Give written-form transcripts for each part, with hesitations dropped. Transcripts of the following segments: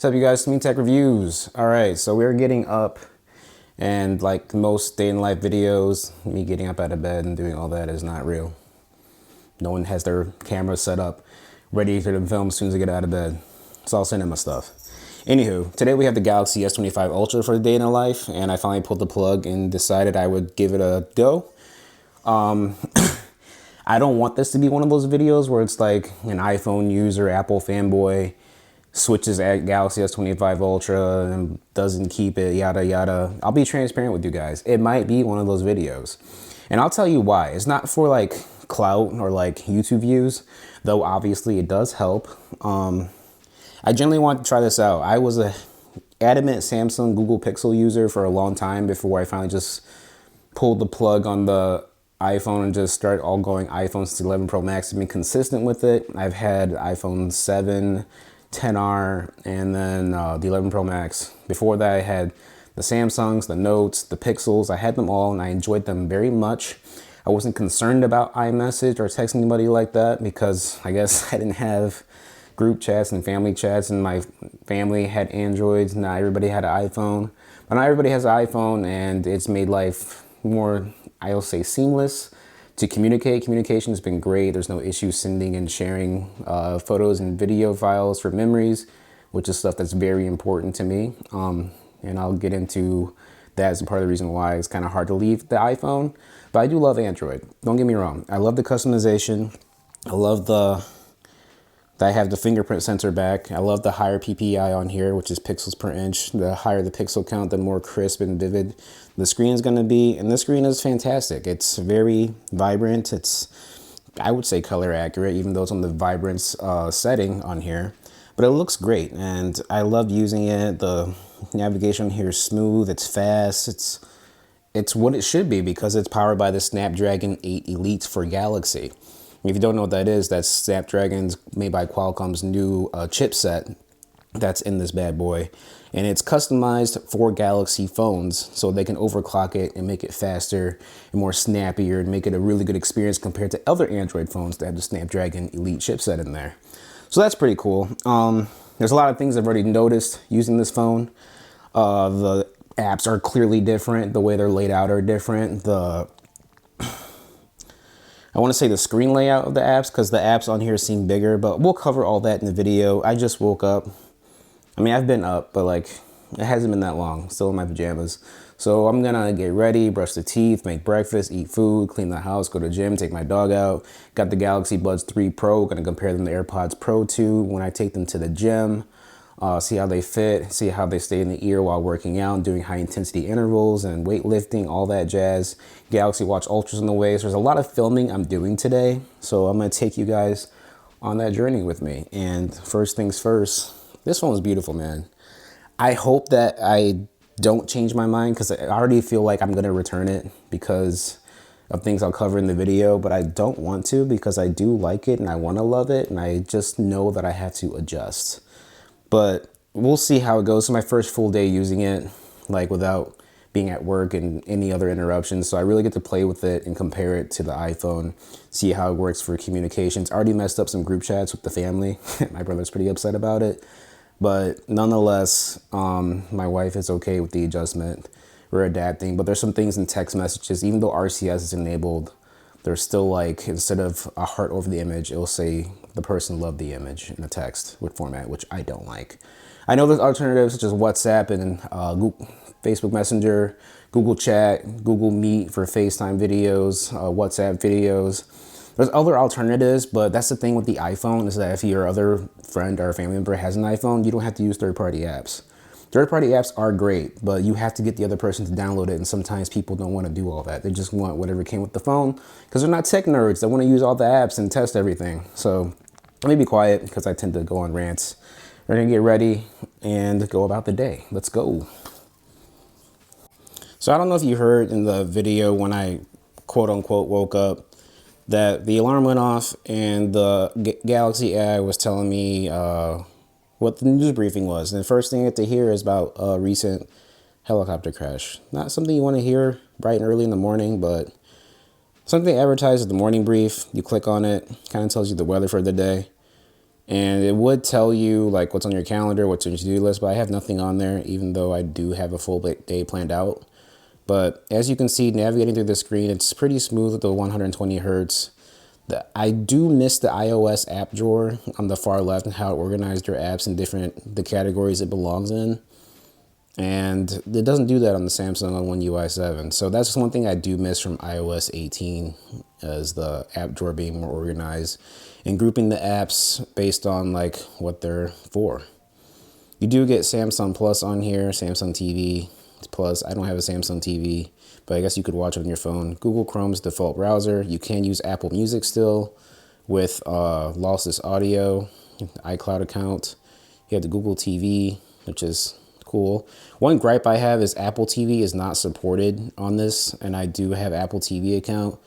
What's up, you guys? Mean Tech Reviews. All right, so we're getting up, and like most day in life videos, me getting up out of bed and doing all that is not real. No one has their camera set up, ready for the film as soon as they get out of bed. It's all cinema stuff. Anywho, today we have the Galaxy S25 Ultra for the day in the life, and I finally pulled the plug and decided I would give it a go. I don't want this to be one of those videos where it's like an iPhone user, Apple fanboy, switches at Galaxy S25 Ultra and doesn't keep it, yada yada. I'll be transparent with you guys. It might be one of those videos. And I'll tell you why. It's not for like clout or like YouTube views, though obviously it does help. I generally want to try this out. I was a adamant Samsung Google Pixel user for a long time before I finally just pulled the plug on the iPhone and just started all going iPhones to 11 Pro Max and been consistent with it. I've had iPhone 7, 10R, and then the 11 Pro Max. Before that, I had the Samsungs, the Notes, the Pixels. I had them all and I enjoyed them very much. I wasn't concerned about iMessage or texting anybody like that because I guess I didn't have group chats and family chats, and my family had Androids. Not everybody had an iPhone, but not everybody has an iPhone, and it's made life more, I'll say, seamless to communicate. Communication has been great. There's no issue sending and sharing photos and video files for memories, which is stuff that's very important to me. And I'll get into that as a part of the reason why it's kind of hard to leave the iPhone. But I do love Android. Don't get me wrong. I love the customization. I love that I have the fingerprint sensor back. I love the higher PPI on here, which is pixels per inch. The higher the pixel count, the more crisp and vivid the screen is going to be. And this screen is fantastic. It's very vibrant. It's, I would say, color accurate, even though it's on the vibrance setting on here. But it looks great, and I love using it. The navigation here is smooth. It's fast. It's what it should be because it's powered by the Snapdragon 8 Elite for Galaxy. If you don't know what that is, that's Snapdragon's made by Qualcomm's new chipset that's in this bad boy. And it's customized for Galaxy phones so they can overclock it and make it faster and more snappier and make it a really good experience compared to other Android phones that have the Snapdragon Elite chipset in there. So that's pretty cool. There's a lot of things I've already noticed using this phone. The apps are clearly different. The way they're laid out are different. I want to say the screen layout of the apps, because the apps on here seem bigger, but we'll cover all that in the video. I just woke up. I mean, I've been up, but like, it hasn't been that long. Still in my pajamas. So I'm gonna get ready, brush the teeth, make breakfast, eat food, clean the house, go to the gym, take my dog out. Got the Galaxy Buds 3 Pro. Gonna compare them to AirPods Pro 2 when I take them to the gym. See how they fit, see how they stay in the ear while working out, doing high intensity intervals and weightlifting, all that jazz. Galaxy Watch Ultra's on the way. So there's a lot of filming I'm doing today. So I'm gonna take you guys on that journey with me. And first things first, this phone is beautiful, man. I hope that I don't change my mind because I already feel like I'm gonna return it because of things I'll cover in the video, but I don't want to because I do like it and I wanna love it, and I just know that I have to adjust. But we'll see how it goes. It's my first full day using it, like without being at work and any other interruptions. So I really get to play with it and compare it to the iPhone, see how it works for communications. I already messed up some group chats with the family. My brother's pretty upset about it. But nonetheless, my wife is okay with the adjustment. We're adapting, but there's some things in text messages, even though RCS is enabled, there's still like, instead of a heart over the image, it'll say the person loved the image in the text with format, which I don't like. I know there's alternatives such as WhatsApp and Google, Facebook Messenger, Google Chat, Google Meet for FaceTime videos, WhatsApp videos. There's other alternatives, but that's the thing with the iPhone is that if your other friend or family member has an iPhone, you don't have to use third-party apps. Third-party apps are great, but you have to get the other person to download it, and sometimes people don't want to do all that. They just want whatever came with the phone because they're not tech nerds. They want to use all the apps and test everything. So let me be quiet because I tend to go on rants. We're going to get ready and go about the day. Let's go. So I don't know if you heard in the video when I quote-unquote woke up that the alarm went off and the Galaxy AI was telling me what the news briefing was. And the first thing you get to hear is about a recent helicopter crash. Not something you want to hear bright and early in the morning, but something advertised at the morning brief. You click on it, kind of tells you the weather for the day. And it would tell you like what's on your calendar, what's on your to-do list, but I have nothing on there, even though I do have a full day planned out. But as you can see, navigating through the screen, it's pretty smooth with the 120 hertz. I do miss the iOS app drawer on the far left and how it organized your apps in the categories it belongs in. And it doesn't do that on the Samsung on One UI 7. So that's just one thing I do miss from iOS 18, is the app drawer being more organized and grouping the apps based on like what they're for. You do get Samsung Plus on here, Samsung TV Plus. I don't have a Samsung TV, but I guess you could watch it on your phone. Google Chrome's default browser. You can use Apple Music still with lossless audio, iCloud account. You have the Google TV, which is cool. One gripe I have is Apple TV is not supported on this, and I do have Apple TV account.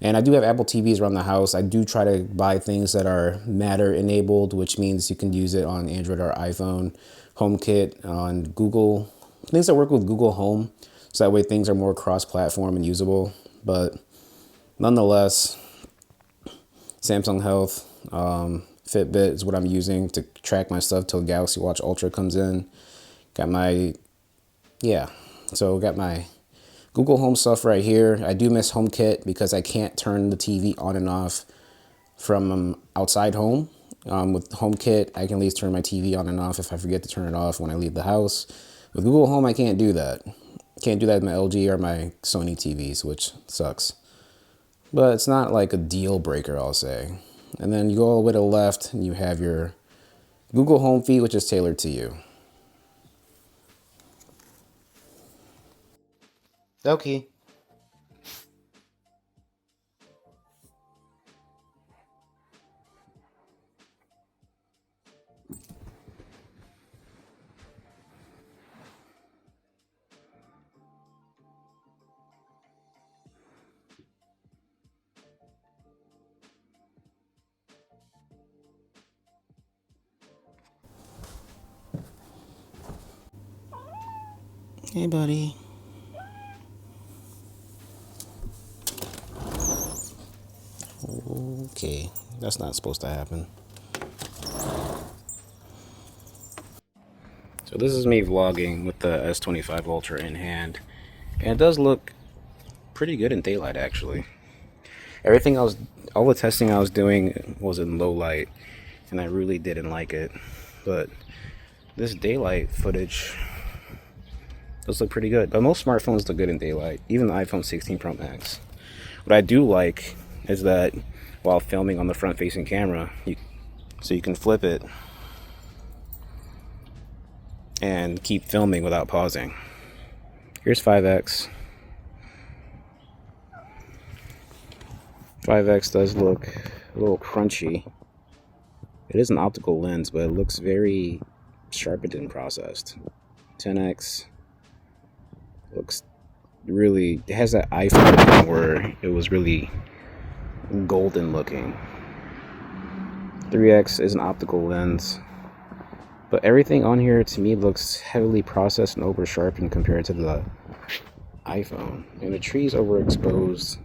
And I do have Apple TVs around the house. I do try to buy things that are Matter enabled, which means you can use it on Android or iPhone, HomeKit on Google, things that work with Google Home. So that way things are more cross-platform and usable. But nonetheless, Samsung Health, Fitbit is what I'm using to track my stuff till Galaxy Watch Ultra comes in. Got my Google Home stuff right here. I do miss HomeKit because I can't turn the TV on and off from outside home. With HomeKit, I can at least turn my TV on and off if I forget to turn it off when I leave the house. With Google Home, I can't do that. Can't do that with my LG or my Sony TVs, which sucks. But it's not like a deal breaker, I'll say. And then you go all the way to the left and you have your Google Home feed, which is tailored to you. Okay. Hey, buddy. Okay, that's not supposed to happen. So this is me vlogging with the S25 Ultra in hand. And it does look pretty good in daylight, actually. All the testing I was doing was in low light, and I really didn't like it. But this daylight footage does look pretty good. But most smartphones look good in daylight, even the iPhone 16 Pro Max. What I do like is that while filming on the front-facing camera, so you can flip it and keep filming without pausing. Here's 5x. 5x does look a little crunchy. It is an optical lens, but it looks very sharpened and processed. 10x looks really, it has that iPhone thing where it was really golden looking. 3x is an optical lens, but everything on here to me looks heavily processed and over sharpened compared to the iPhone. And the tree's overexposed.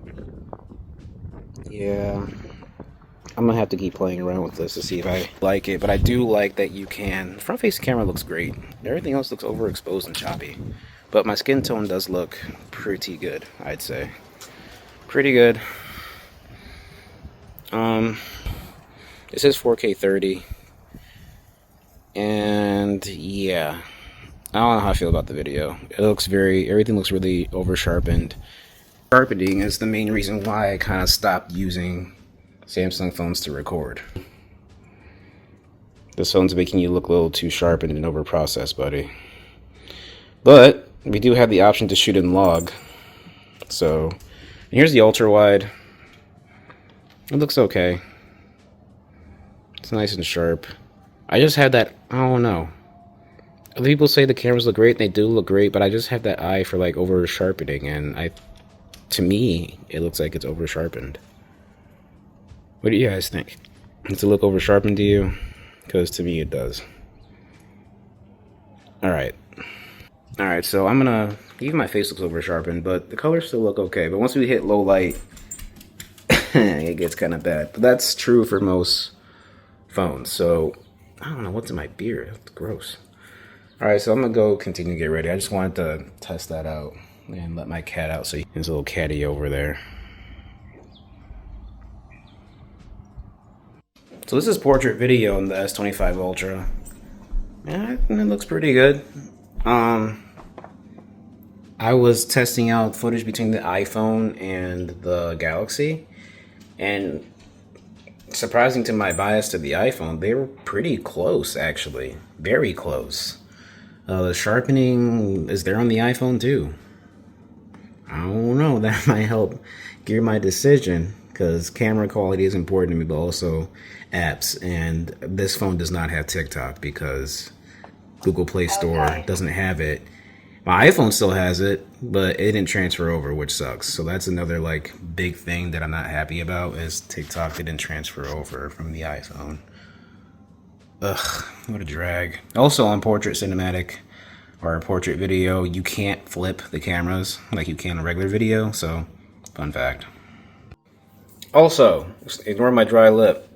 Yeah, I'm gonna have to keep playing around with this to see if I like it, but I do like that you can. Front face camera looks great. Everything else looks overexposed and choppy, but my skin tone does look pretty good, I'd say. Pretty good. This is 4K 30, and yeah, I don't know how I feel about the video. Everything looks really over sharpened. Sharpening is the main reason why I kind of stopped using Samsung phones to record. This phone's making you look a little too sharpened and over processed, buddy. But we do have the option to shoot in log. So here's the ultra wide. It looks okay. It's nice and sharp. I just have that, I don't know. Other people say the cameras look great, and they do look great, but I just have that eye for like over sharpening, and to me, it looks like it's over sharpened. What do you guys think? Does it look over sharpened to you? Because to me, it does. Alright, so I'm gonna, even my face looks over sharpened, but the colors still look okay. But once we hit low light, it gets kind of bad. But that's true for most phones. So I don't know what's in my beer. It's gross. All right, so I'm gonna go continue to get ready. I just wanted to test that out and let my cat out. So there's a little catty over there. So this is portrait video in the S25 Ultra. Yeah, it looks pretty good. I was testing out footage between the iPhone and the Galaxy, and surprising to my bias to the iPhone, they were pretty close actually, very close. The sharpening is there on the iPhone too. I don't know, that might help gear my decision because camera quality is important to me, but also apps. And this phone does not have TikTok because Google Play Store doesn't have it. My iPhone still has it, but it didn't transfer over, which sucks. So that's another like big thing that I'm not happy about is TikTok didn't transfer over from the iPhone. Ugh, what a drag. Also on portrait cinematic or portrait video, you can't flip the cameras like you can on regular video. So, fun fact. Also, ignore my dry lip.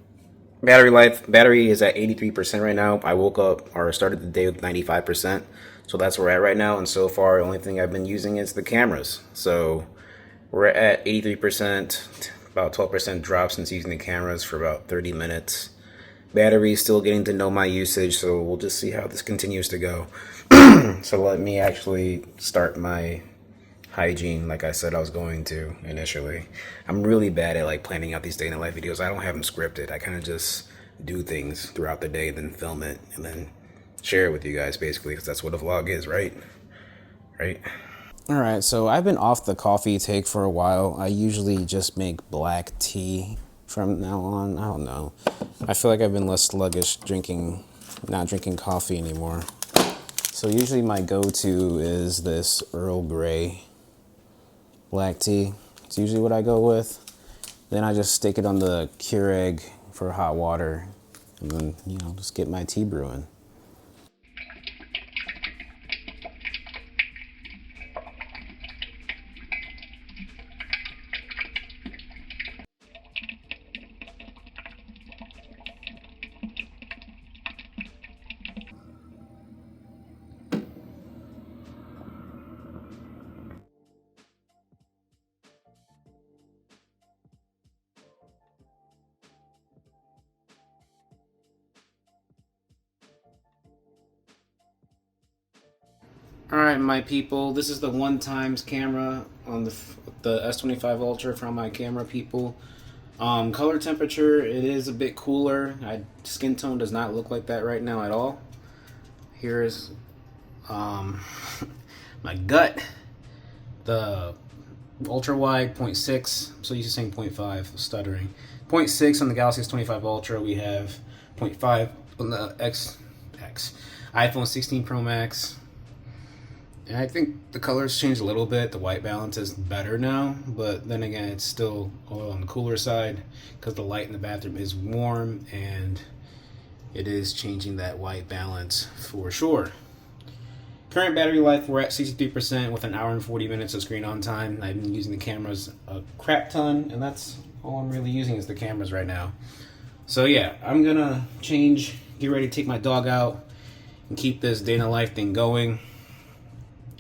Battery is at 83% right now. I woke up or started the day with 95%. So that's where we're at right now. And so far, the only thing I've been using is the cameras. So we're at 83%, about 12% drop since using the cameras for about 30 minutes. Battery is still getting to know my usage, so we'll just see how this continues to go. So let me actually start my hygiene like I said I was going to initially. I'm really bad at like planning out these day in the life videos. I don't have them scripted. I kind of just do things throughout the day, then film it, and then share it with you guys basically, because that's what a vlog is, right? All right, so I've been off the coffee take for a while. I usually just make black tea from now on. I don't know. I feel like I've been less sluggish not drinking coffee anymore. So usually my go-to is this Earl Grey black tea. It's usually what I go with. Then I just stick it on the Keurig for hot water and then, just get my tea brewing. Alright, my people, this is the 1x camera on the S25 Ultra from my camera people. Color temperature, it is a bit cooler. Skin tone does not look like that right now at all. Here's my gut. The ultra wide 0.6, so used to saying 0.5, stuttering. 0.6 on the Galaxy S25 Ultra. We have 0.5 on the iPhone 16 Pro Max. And I think the colors changed a little bit. The white balance is better now, but then again, it's still on the cooler side because the light in the bathroom is warm and it is changing that white balance for sure. Current battery life, we're at 63% with an hour and 40 minutes of screen on time. I've been using the cameras a crap ton, and that's all I'm really using is the cameras right now. So yeah, I'm gonna get ready to take my dog out and keep this day in the life thing going.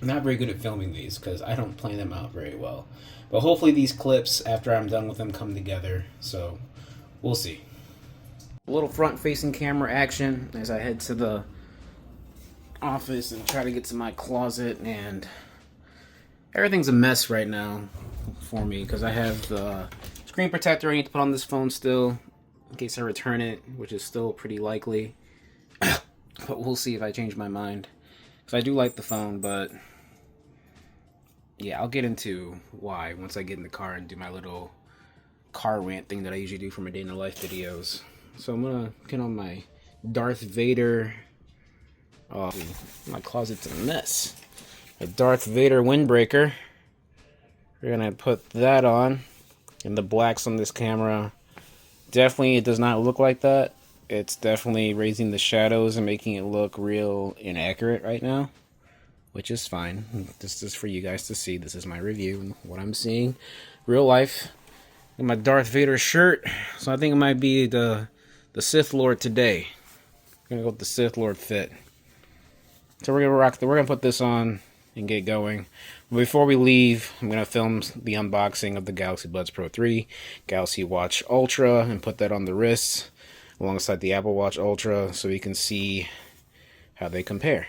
I'm not very good at filming these because I don't plan them out very well. But hopefully these clips, after I'm done with them, come together. So, we'll see. A little front-facing camera action as I head to the office and try to get to my closet. And everything's a mess right now for me because I have the screen protector I need to put on this phone still in case I return it, which is still pretty likely. But we'll see if I change my mind. So I do like the phone, but yeah, I'll get into why once I get in the car and do my little car rant thing that I usually do for my day in the life videos. So I'm gonna get on my Darth Vader. Oh, my closet's a mess. A Darth Vader windbreaker. We're gonna put that on, and the blacks on this camera. Definitely, it does not look like that. It's definitely raising the shadows and making it look real inaccurate right now, which is fine. This is for you guys to see. This is my review and what I'm seeing. Real life. And my Darth Vader shirt. So I think it might be the the Sith Lord today. We're gonna go with the Sith Lord fit. So we're gonna put this on and get going. But before we leave, I'm gonna film the unboxing of the Galaxy Buds Pro 3, Galaxy Watch Ultra, and put that on the wrists alongside the Apple Watch Ultra so we can see how they compare.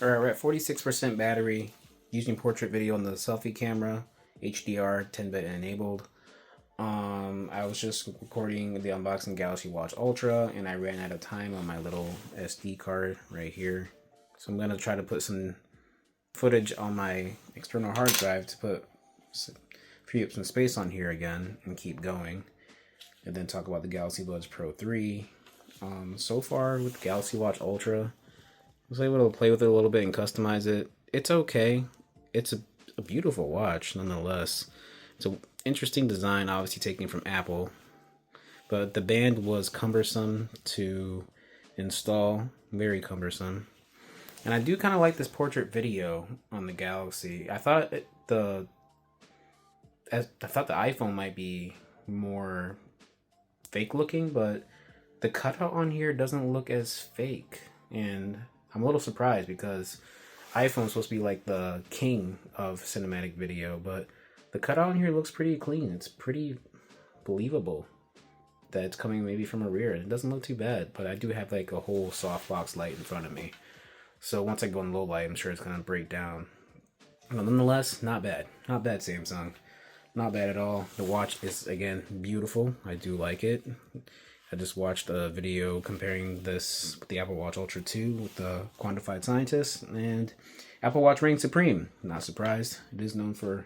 Alright, we're at 46% battery, using portrait video on the selfie camera, HDR, 10-bit enabled. I was just recording the unboxing Galaxy Watch Ultra, and I ran out of time on my little SD card right here. So I'm going to try to put some footage on my external hard drive to free up some space on here again and keep going. And then talk about the Galaxy Buds Pro 3. So far with the Galaxy Watch Ultra, I was able to play with it a little bit and customize it. It's okay. It's a beautiful watch nonetheless. It's an interesting design, obviously taken from Apple. But the band was cumbersome to install. Very cumbersome. And I do kind of like this portrait video on the Galaxy. I thought the iPhone might be more fake looking, but the cutout on here doesn't look as fake. And I'm a little surprised because iPhone's supposed to be like the king of cinematic video, but the cutout on here looks pretty clean. It's pretty believable that it's coming maybe from a rear. It doesn't look too bad, but I do have like a whole softbox light in front of me. So once I go in low light, I'm sure it's going to break down. But nonetheless, not bad. Not bad, Samsung. Not bad at all. The watch is, again, beautiful. I do like it. I just watched a video comparing this with the Apple Watch Ultra 2 with the quantified scientist, and Apple Watch reigns supreme. Not surprised. It is known for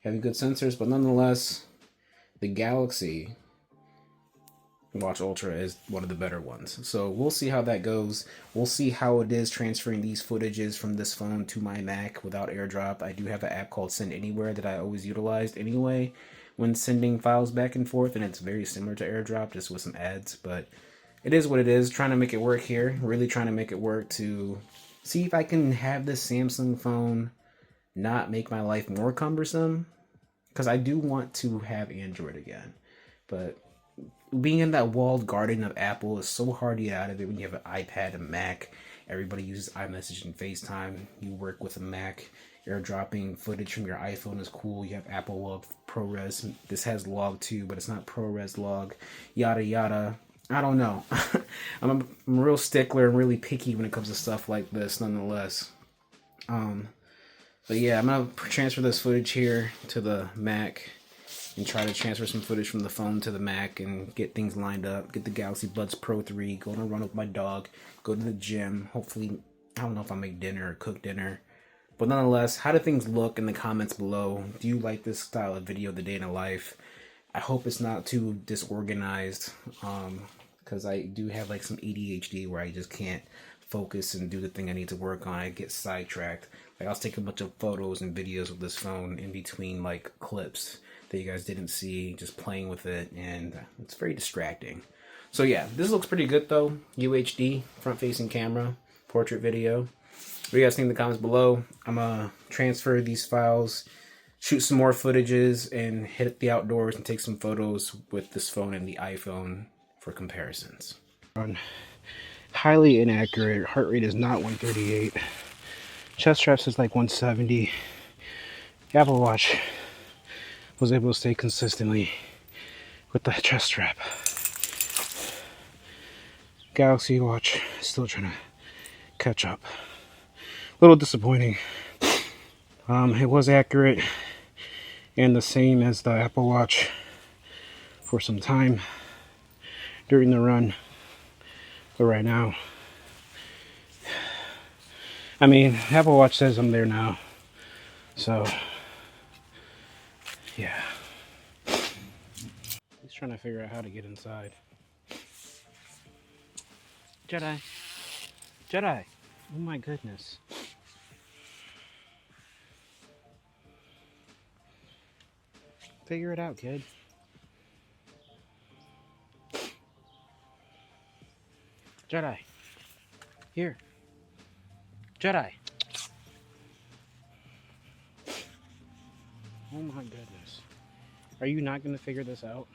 having good sensors, but nonetheless, the Galaxy Watch Ultra is one of the better ones. So we'll see how that goes. We'll see how it is transferring these footages from this phone to my Mac without AirDrop. I do have an app called Send Anywhere that I always utilized anyway when sending files back and forth, and it's very similar to AirDrop, just with some ads. But it is what it is. Trying to make it work here. Really trying to make it work to see if I can have this Samsung phone not make my life more cumbersome, because I do want to have Android again. But being in that walled garden of Apple is so hard to get out of it when you have an iPad and Mac. Everybody uses iMessage and FaceTime. You work with a Mac. AirDropping footage from your iPhone is cool. You have Apple Log ProRes. This has Log too, but it's not ProRes Log. Yada yada. I don't know. I'm a real stickler and really picky when it comes to stuff like this, nonetheless. But yeah, I'm gonna transfer this footage here to the Mac and try to transfer some footage from the phone to the Mac and get things lined up. Get the Galaxy Buds Pro 3, go on a run with my dog, go to the gym. Hopefully, I don't know if I'll make dinner or cook dinner. But nonetheless, how do things look in the comments below? Do you like this style of video, the day in a life? I hope it's not too disorganized, because I do have like some ADHD where I just can't focus and do the thing I need to work on. I get sidetracked. Like I was taking a bunch of photos and videos with this phone in between like clips that you guys didn't see, just playing with it, and it's very distracting. So yeah, this looks pretty good though. UHD, front-facing camera, portrait video. What do you guys think in the comments below? I'm gonna transfer these files, shoot some more footages, and hit the outdoors and take some photos with this phone and the iPhone for comparisons. Highly inaccurate. Heart rate is not 138. Chest straps is like 170. Apple Watch was able to stay consistently with the chest strap. Galaxy Watch still trying to catch up. A little disappointing. It was accurate and the same as the Apple Watch for some time during the run, but right now, I mean, Apple Watch says I'm there now, so yeah. He's trying to figure out how to get inside. Jedi. Jedi. Oh my goodness. Figure it out, kid. Jedi. Here. Jedi. Oh my goodness. Are you not going to figure this out?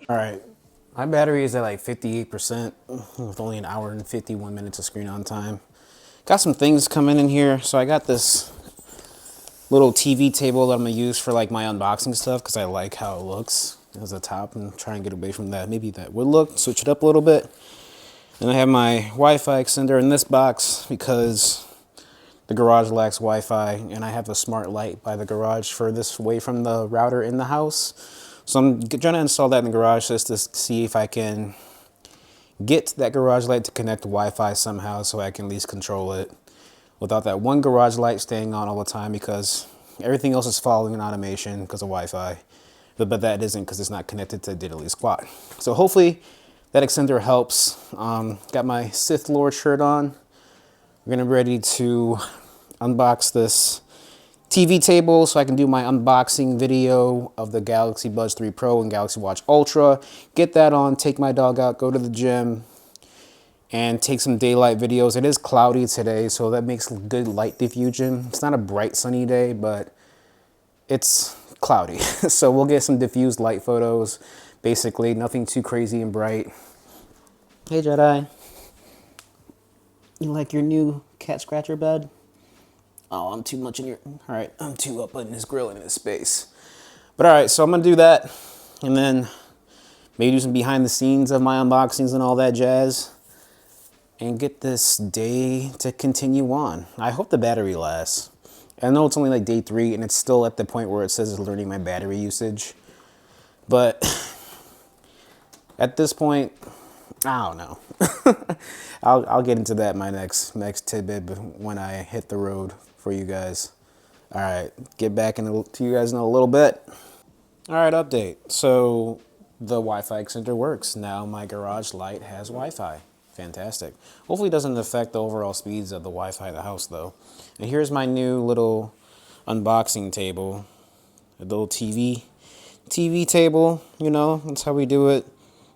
All right, my battery is at like 58% with only an hour and 51 minutes of screen on time. Got some things coming in here. So I got this little TV table that I'm gonna use for like my unboxing stuff because I like how it looks as a top and try and get away from that. Maybe that wood look, switch it up a little bit. And I have my Wi-Fi extender in this box because the garage lacks Wi-Fi and I have a smart light by the garage furthest away from the router in the house. So I'm trying to install that in the garage just to see if I can get that garage light to connect to Wi-Fi somehow so I can at least control it without that one garage light staying on all the time because everything else is following in automation because of Wi-Fi. But that isn't because it's not connected to Diddly Squat. So hopefully that extender helps. Got my Sith Lord shirt on. We're gonna be ready to unbox this TV table so I can do my unboxing video of the Galaxy Buds 3 Pro and Galaxy Watch Ultra. Get that on, take my dog out, go to the gym, and take some daylight videos. It is cloudy today, so that makes good light diffusion. It's not a bright sunny day, but it's cloudy. So we'll get some diffused light photos. Basically, nothing too crazy and bright. Hey Jedi, you like your new cat scratcher bed? Oh, I'm too much in your, all right, I'm too up in his grill in his space. But all right, so I'm gonna do that and then maybe do some behind the scenes of my unboxings and all that jazz and get this day to continue on. I hope the battery lasts. I know it's only like day 3 and it's still at the point where it says it's learning my battery usage. But at this point, I don't know. I'll get into that in my next tidbit when I hit the road for you guys. All right, get back to you guys in a little bit. All right, update. So the Wi-Fi extender works. Now my garage light has Wi-Fi. Fantastic. Hopefully it doesn't affect the overall speeds of the Wi-Fi of the house though. And here's my new little unboxing table. A little TV table, you know, that's how we do it.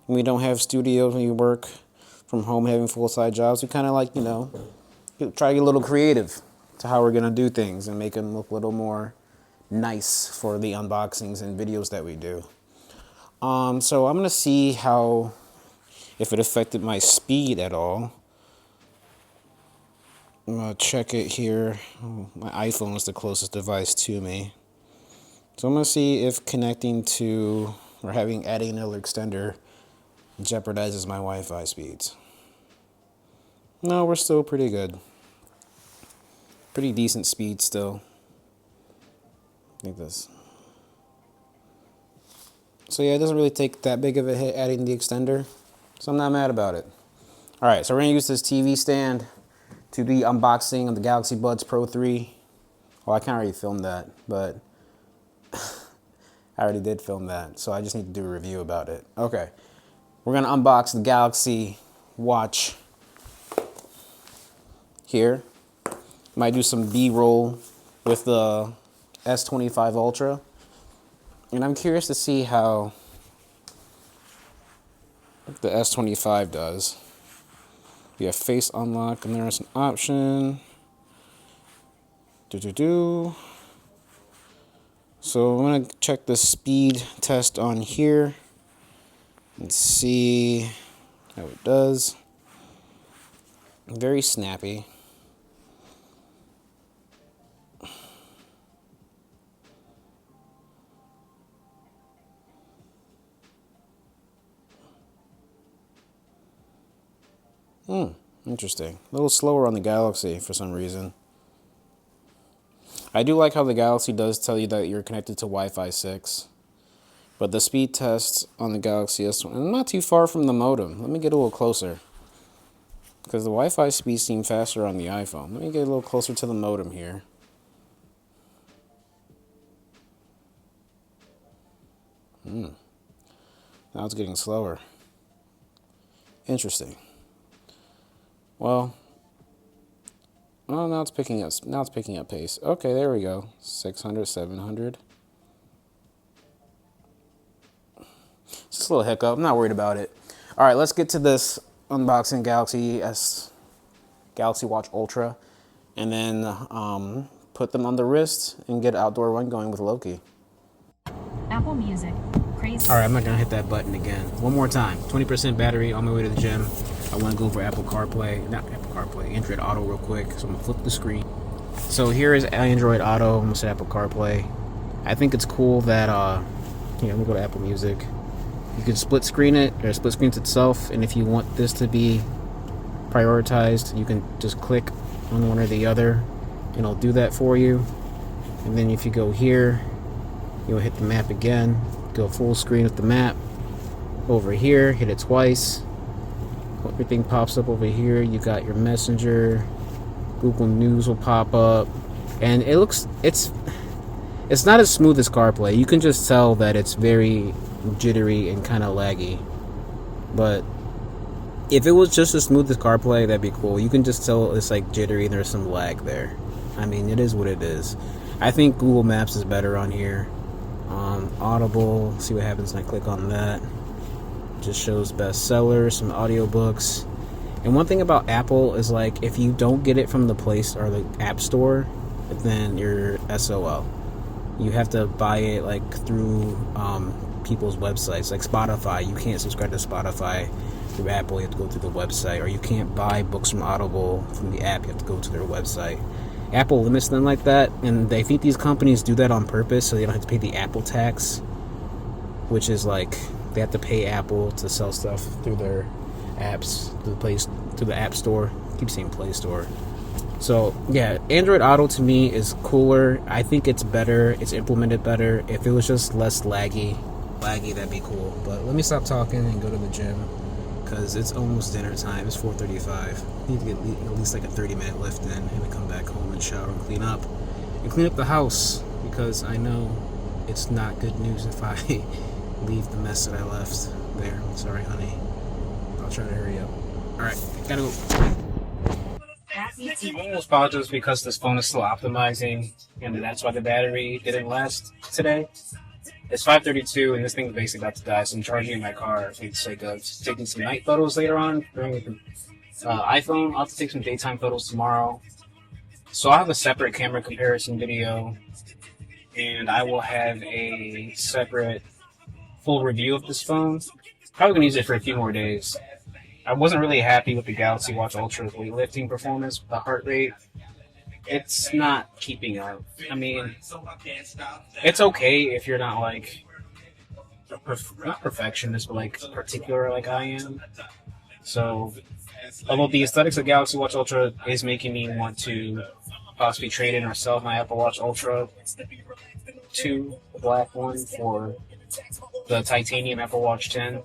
When we don't have studios, when you work from home having full-side jobs, we kind of like, you know, try to get a little creative to how we're gonna do things and make them look a little more nice for the unboxings and videos that we do. So I'm gonna see how, if it affected my speed at all. I'm gonna check it here. Oh, my iPhone is the closest device to me. So I'm gonna see if connecting to or adding another extender jeopardizes my Wi-Fi speeds. No, we're still pretty good. Pretty decent speed still. Like this. So yeah, it doesn't really take that big of a hit adding the extender. So I'm not mad about it. All right, so we're gonna use this TV stand to the unboxing of the Galaxy Buds Pro 3. Well, I can't already film that, but I already did film that, so I just need to do a review about it. Okay, we're gonna unbox the Galaxy Watch here. Might do some B-roll with the S25 Ultra. And I'm curious to see how the S25 does. We have face unlock, and there's an option. So I'm gonna check the speed test on here and see how it does. Very snappy. Interesting. A little slower on the Galaxy for some reason. I do like how the Galaxy does tell you that you're connected to Wi-Fi 6. But the speed test on the Galaxy S25, I'm not too far from the modem. Let me get a little closer. Because the Wi-Fi speeds seem faster on the iPhone. Let me get a little closer to the modem here. Now it's getting slower. Interesting. Well, oh, now it's picking up. Now it's picking up pace. Okay, there we go. 600, 700. Just a little hiccup. I'm not worried about it. All right, let's get to this unboxing Galaxy Watch Ultra, and then put them on the wrist and get outdoor run going with Loki. Apple Music. Crazy. Alright, I'm not gonna hit that button again. One more time. 20% battery on my way to the gym. I want to go for Apple CarPlay. Not Apple CarPlay, Android Auto real quick. So I'm gonna flip the screen. So here is Android Auto. I'm gonna set Apple CarPlay. I think it's cool that, here, let me go to Apple Music. You can split screen it, or split screens itself, and if you want this to be prioritized, you can just click on one or the other, and it'll do that for you. And then if you go here, you'll hit the map again, go full screen with the map. Over here, hit it twice. Everything pops up over here. You got your Messenger, Google News will pop up, and it's not as smooth as CarPlay. You can just tell that it's very jittery and kind of laggy. But if it was just as smooth as CarPlay, that'd be cool. You can just tell it's like jittery and there's some lag there. I mean, it is what it is. I think Google Maps is better on here. Audible, see what happens when I click on that. Just shows bestsellers, some audiobooks. And one thing about Apple is, like, if you don't get it from the place or the App Store, then you're SOL. You have to buy it like through people's websites, like Spotify. You can't subscribe to Spotify through Apple. You have to go through the website. Or you can't buy books from Audible from the app. You have to go to their website. Apple limits them like that, and they think these companies do that on purpose so they don't have to pay the Apple tax, which is like they have to pay Apple to sell stuff through their apps, to the App Store. I keep saying Play Store. So yeah, Android Auto to me is cooler. I think it's better. It's implemented better. If it was just less laggy, that'd be cool. But let me stop talking and go to the gym, because it's almost dinner time. It's 4:35. I need to get at least like a 30-minute lift in, and then come back home and shower and clean up the house, because I know it's not good news if I leave the mess that I left there. Sorry, honey. I'll try to hurry up. Alright, gotta go. I almost apologize because this phone is still optimizing, and that's why the battery didn't last today. It's 5:32, and this thing's basically about to die, so I'm charging in my car for the sake of taking some night photos later on. With the iPhone, I'll have to take some daytime photos tomorrow. So I'll have a separate camera comparison video, and I will have a separate full review of this phone. Probably going to use it for a few more days. I wasn't really happy with the Galaxy Watch Ultra's weightlifting performance with the heart rate. It's not keeping up. I mean, it's okay if you're not like not perfectionist, but like particular like I am. So, although the aesthetics of Galaxy Watch Ultra is making me want to possibly trade in or sell my Apple Watch Ultra 2, the black one, for the titanium Apple Watch 10.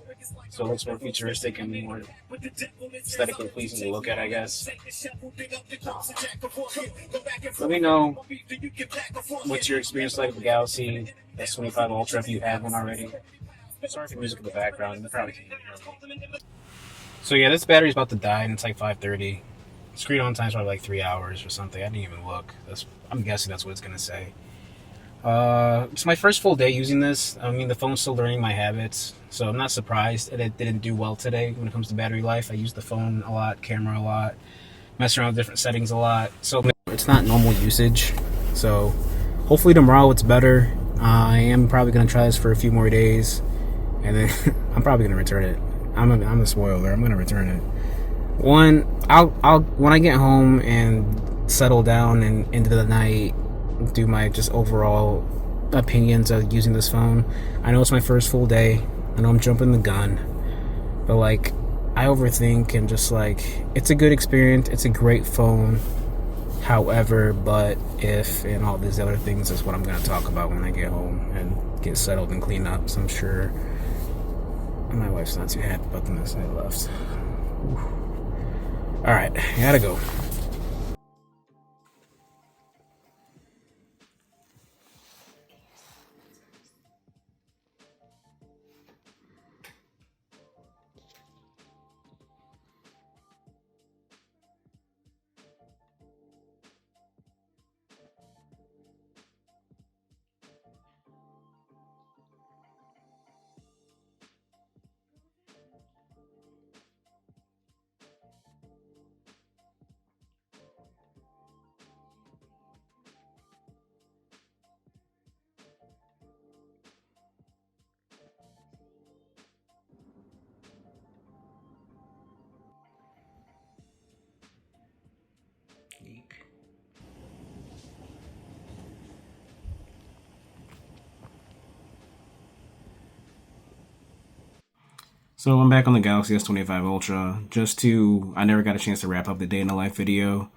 So it looks more futuristic and more aesthetically pleasing to look at, I guess. Let me know what's your experience like with the Galaxy S25 Ultra if you have one already. Sorry for the music in the background. You probably can't hear it. So yeah, this battery's about to die, and it's like 5:30. Screen on time's probably like 3 hours or something. I didn't even look. I'm guessing that's what it's gonna say. It's my first full day using this. I mean, the phone's still learning my habits, so I'm not surprised that it didn't do well today when it comes to battery life. I use the phone a lot, camera a lot, mess around with different settings a lot, so it's not normal usage. So hopefully tomorrow it's better. I am probably gonna try this for a few more days, and then I'm probably gonna return it. I'm a spoiler. I'm gonna return it. I'll when I get home and settle down and into the night, do my just overall opinions of using this phone. I know it's my first full day. I know I'm jumping the gun, but like I overthink, and just like it's a good experience. It's a great phone. However, but if and all these other things is what I'm going to talk about when I get home and get settled and clean up. So I'm sure my wife's not too happy about the mess I left. All right, I gotta go. So I'm back on the Galaxy S25 Ultra. I never got a chance to wrap up the day in the life video.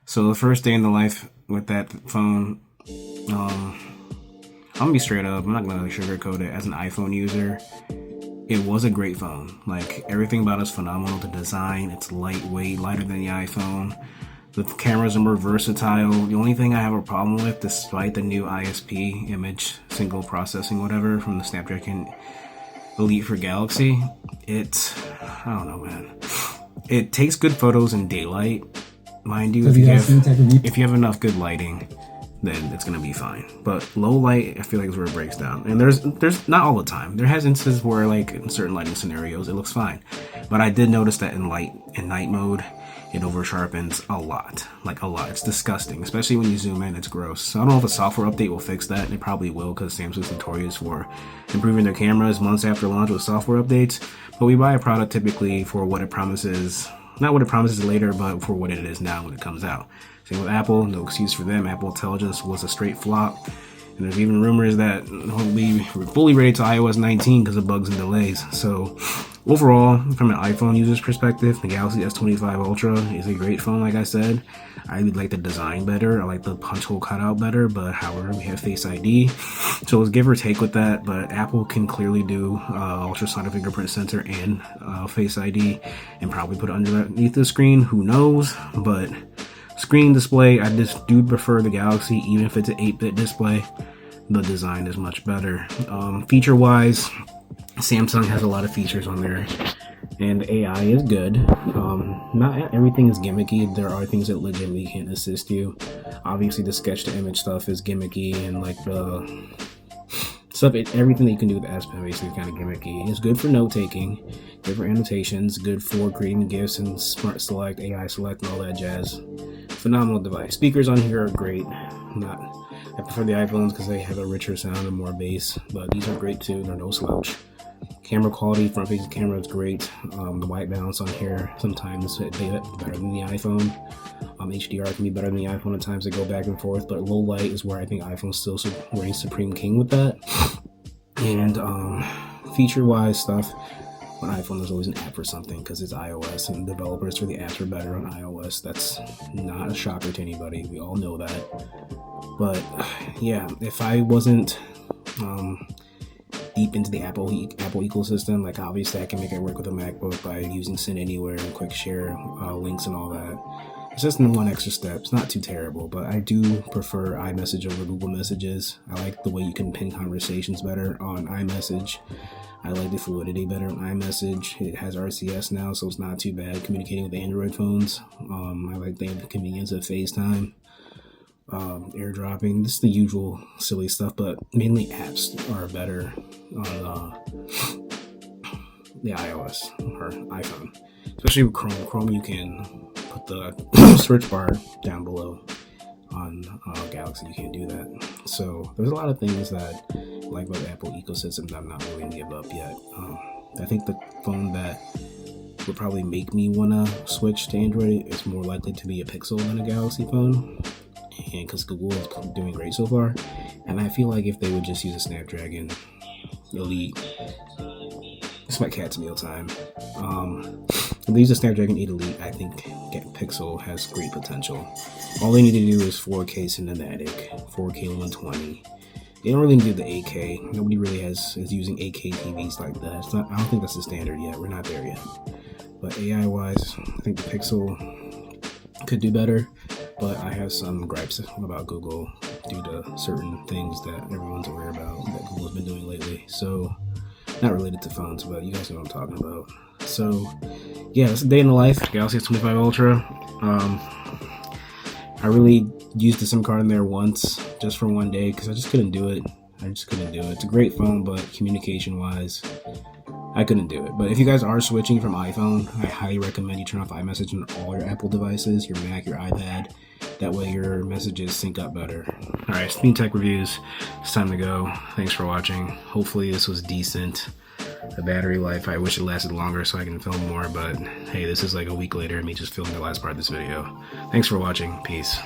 So the first day in the life with that phone, I'm gonna be straight up. I'm not gonna sugarcoat it. As an iPhone user, it was a great phone. Like, everything about it's phenomenal. The design, it's lightweight, lighter than the iPhone. The cameras are more versatile. The only thing I have a problem with, despite the new ISP, image single processing, whatever, from the Snapdragon Elite for Galaxy, I don't know, man. It takes good photos in daylight, mind you. If you have enough good lighting, then it's gonna be fine. But low light, I feel like, is where it breaks down. And there's not all the time. There has instances where, like, in certain lighting scenarios, it looks fine. But I did notice that in night mode, it over sharpens a lot. Like, a lot. It's disgusting, especially when you zoom in. It's gross. So I don't know if a software update will fix that. It probably will, because Samsung's notorious for improving their cameras months after launch with software updates. But we buy a product typically for what it promises, not what it promises later, but for what it is now when it comes out. Same with Apple. No excuse for them. Apple Intelligence was a straight flop. And there's even rumors that we're fully ready to iOS 19 because of bugs and delays. So overall, from an iPhone user's perspective, the Galaxy S25 Ultra is a great phone, like I said. I would like the design better. I like the punch hole cutout better, but however, we have Face ID. So it's give or take with that, but Apple can clearly do ultrasonic fingerprint sensor and Face ID and probably put it underneath the screen. Who knows? But screen display, I just do prefer the Galaxy, even if it's an 8-bit display. The design is much better. Feature-wise, Samsung has a lot of features on there, and AI is good. Not everything is gimmicky. There are things that legitimately can assist you. Obviously, the sketch-to-image stuff is gimmicky, and like the stuff, everything that you can do with the S Pen basically is kind of gimmicky. It's good for note-taking, good for annotations, good for creating GIFs and Smart Select, AI Select, and all that jazz. Phenomenal device. Speakers on here are great. I prefer the iPhones because they have a richer sound and more bass, but these are great too. They're no slouch. Camera quality, front-facing camera is great. The white balance on here sometimes it's better than the iPhone. HDR can be better than the iPhone at times. They go back and forth, but low light is where I think iPhone still reigns supreme king with that. And feature-wise stuff, on iPhone there's always an app for something because it's iOS, and developers for the apps are better on iOS. That's not a shocker to anybody. We all know that. But yeah, if I wasn't deep into the Apple ecosystem, like, obviously I can make it work with a MacBook by using Send Anywhere and Quick Share links and all that. It's just one extra step. It's not too terrible, but I do prefer iMessage over Google Messages. I like the way you can pin conversations better on iMessage. I like the fluidity better on iMessage. It has RCS now, so it's not too bad communicating with Android phones. I like the convenience of FaceTime, airdropping, just the usual silly stuff, but mainly apps are better on the iOS or iPhone, especially with Chrome. Chrome, you can put the search bar down below. On Galaxy, you can't do that. So there's a lot of things that, like, with Apple ecosystem, that I'm not really gonna give up yet. I think the phone that would probably make me wanna switch to Android is more likely to be a Pixel than a Galaxy phone, and because Google is doing great so far, and I feel like if they would just use a Snapdragon Elite, it's my cat's meal time. If they use a Snapdragon 8 Elite, I think Pixel has great potential. All they need to do is 4K cinematic, 4K 120. They don't really do the 8K. Nobody really is using 8K TVs like that. I don't think that's the standard yet. We're not there yet. But AI-wise, I think the Pixel could do better. But I have some gripes about Google due to certain things that everyone's aware about that Google's been doing lately. So, not related to phones, but you guys know what I'm talking about. So, yeah, it's a day in the life. Galaxy S25 Ultra. I really used the SIM card in there once, just for one day, because I just couldn't do it. It's a great phone, but communication-wise, I couldn't do it. But if you guys are switching from iPhone, I highly recommend you turn off iMessage on all your Apple devices, your Mac, your iPad. That way your messages sync up better. Alright, Steam Tech Reviews. It's time to go. Thanks for watching. Hopefully this was decent. The battery life, I wish it lasted longer so I can film more, but hey, this is like a week later, me just filming the last part of this video. Thanks for watching. Peace.